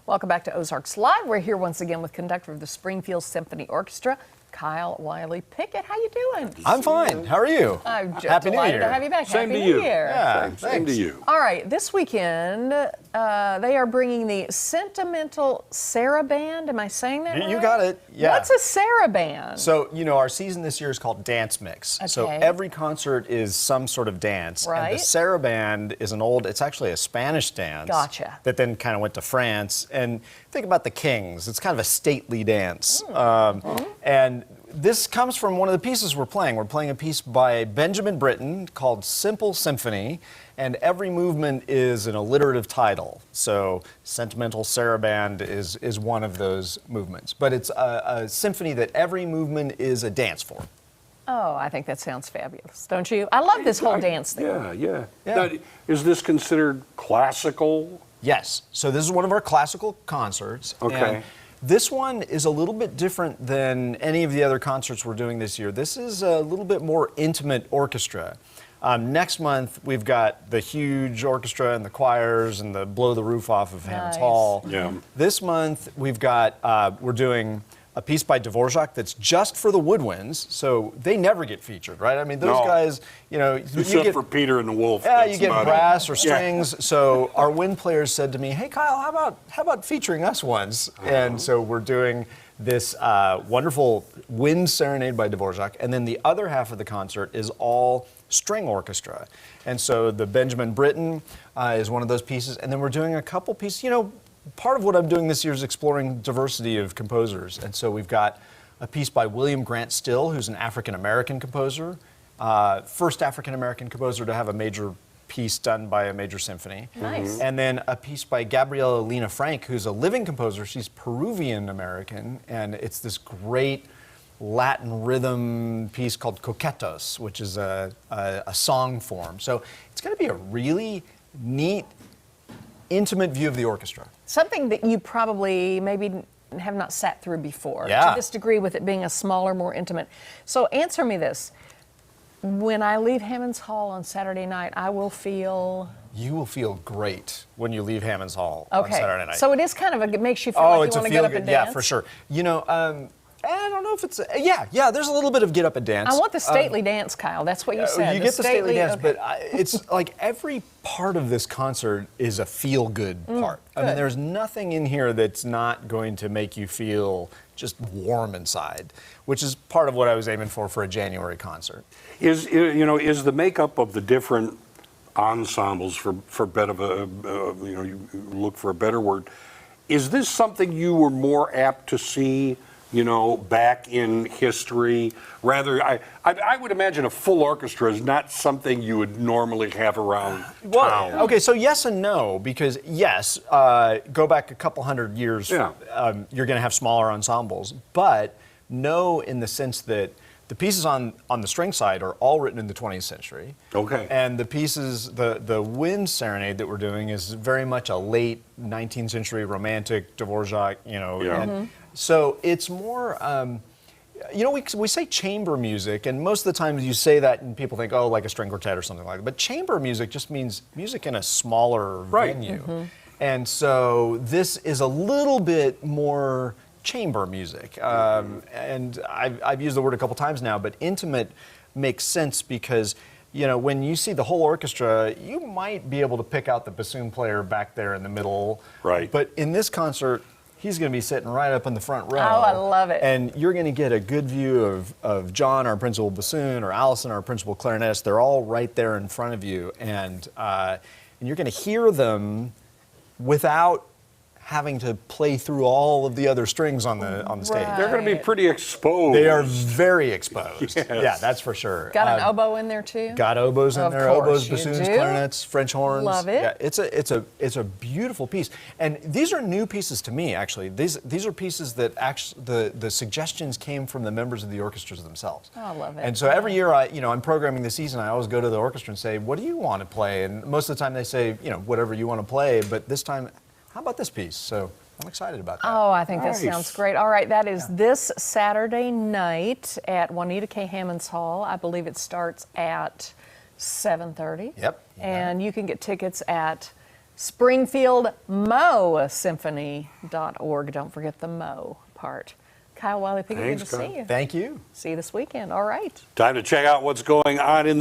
Welcome back to Ozarks Live. We're here once again with conductor of the Springfield Symphony Orchestra, Kyle Wiley Pickett. How you doing? I'm fine. How are you? I'm just Happy New delighted Year. to have you back. Same Happy to New you. Year. Yeah, Same to you. All right, this weekend they are bringing the Sentimental Saraband. Am I saying that right? You got it. Yeah. What's a Saraband? So, our season this year is called Dance Mix. So Okay. every concert is some sort of dance. Right. And the saraband is it's actually a Spanish dance. Gotcha. That then kind of went to France. And think about the Kings. It's kind of a stately dance. And this comes from one of the pieces we're playing. We're playing a piece by Benjamin Britten called Simple Symphony, and every movement is an alliterative title. So Sentimental Saraband is one of those movements. But it's a symphony that every movement is a dance form. Oh, I think that sounds fabulous, don't you? I love this whole dance thing. Yeah. Yeah. Now, is this considered classical? Yes. So this is one of our classical concerts. Okay. And this one is a little bit different than any of the other concerts we're doing this year. This is a little bit more intimate orchestra. Next month, we've got the huge orchestra and the choirs and the blow the roof off of Hammond's Nice. Hall. Yeah. This month, we've got, we're doing a piece by Dvorak that's just for the woodwinds, so they never get featured, right? I mean, those No. guys, you Except get, for Peter and the Wolf. yeah, that's you get about brass it. or strings. So our wind players said to me, "Hey, Kyle, how about featuring us once?" And so we're doing this wonderful wind serenade by Dvorak, and then the other half of the concert is all string orchestra. And so the Benjamin Britten is one of those pieces, and then we're doing a couple pieces. Part of what I'm doing this year is exploring diversity of composers, and so we've got a piece by William Grant Still, who's an African-American composer, first African-American composer to have a major piece done by a major symphony. Nice. And then a piece by Gabriela Lena Frank, who's a living composer. She's Peruvian-American, and it's this great Latin rhythm piece called Coquettas, which is a song form. So it's going to be a really neat, intimate view of the orchestra. Something that you probably maybe have not sat through before, Yeah. to this degree, with it being a smaller, more intimate. So answer me this. When I leave Hammond's Hall on Saturday night, I will feel... You will feel great when you leave Hammond's Hall Okay. on Saturday night. So it is kind of it makes you feel like it's you a want to get up feel-good, and dance? yeah, for sure. I don't know if it's, there's a little bit of get up and dance. I want the stately dance, Kyle. That's what you said. You get the stately dance, okay. but it's like every part of this concert is a feel-good part. I mean, good. there's nothing in here that's not going to make you feel just warm inside, which is part of what I was aiming for a January concert. Is the makeup of the different ensembles, for better of a, you look for a better word, is this something you were more apt to see, back in history? Rather, I would imagine a full orchestra is not something you would normally have around town. Okay, so yes and no, because yes, go back a couple hundred years, Yeah. You're going to have smaller ensembles, but no in the sense that the pieces on the string side are all written in the 20th century. Okay. And the pieces, the wind serenade that we're doing is very much a late 19th century romantic Dvorak, Yeah. and so it's more, we say chamber music, and most of the time you say that and people think, oh, like a string quartet or something like that. But chamber music just means music in a smaller Right. venue. And so this is a little bit more chamber music. And I've used the word a couple times now, but intimate makes sense because, when you see the whole orchestra, you might be able to pick out the bassoon player back there in the middle. Right. But in this concert, he's going to be sitting right up in the front row. Oh, I love it. And you're going to get a good view of John, our principal bassoon, or Allison, our principal clarinetist. They're all right there in front of you. And you're going to hear them without having to play through all of the other strings on the stage. Right. They're going to be pretty exposed. They are very exposed. Yes. Yeah, that's for sure. Got an oboe in there too? Got oboes in Of there, course oboes, you bassoons, do. clarinets, French horns. Love it. Yeah, it's a beautiful piece, and these are new pieces to me. Actually, these are pieces that actually the suggestions came from the members of the orchestras themselves. Oh, I love it. And so every year, I'm programming the season. I always go to the orchestra and say, "What do you want to play?" And most of the time they say, whatever you want to play. But this time, how about this piece? So I'm excited about that. Oh, I think Nice. that sounds great. All right, that is this Saturday night at Juanita K. Hammond's Hall. I believe it starts at 7:30. Yep. And you can get tickets at SpringfieldMoSymphony.org. Don't forget the Mo part. Kyle Wiley-Pickett, good to Thanks, Kyle. see you. Thank you. See you this weekend. All right. Time to check out what's going on in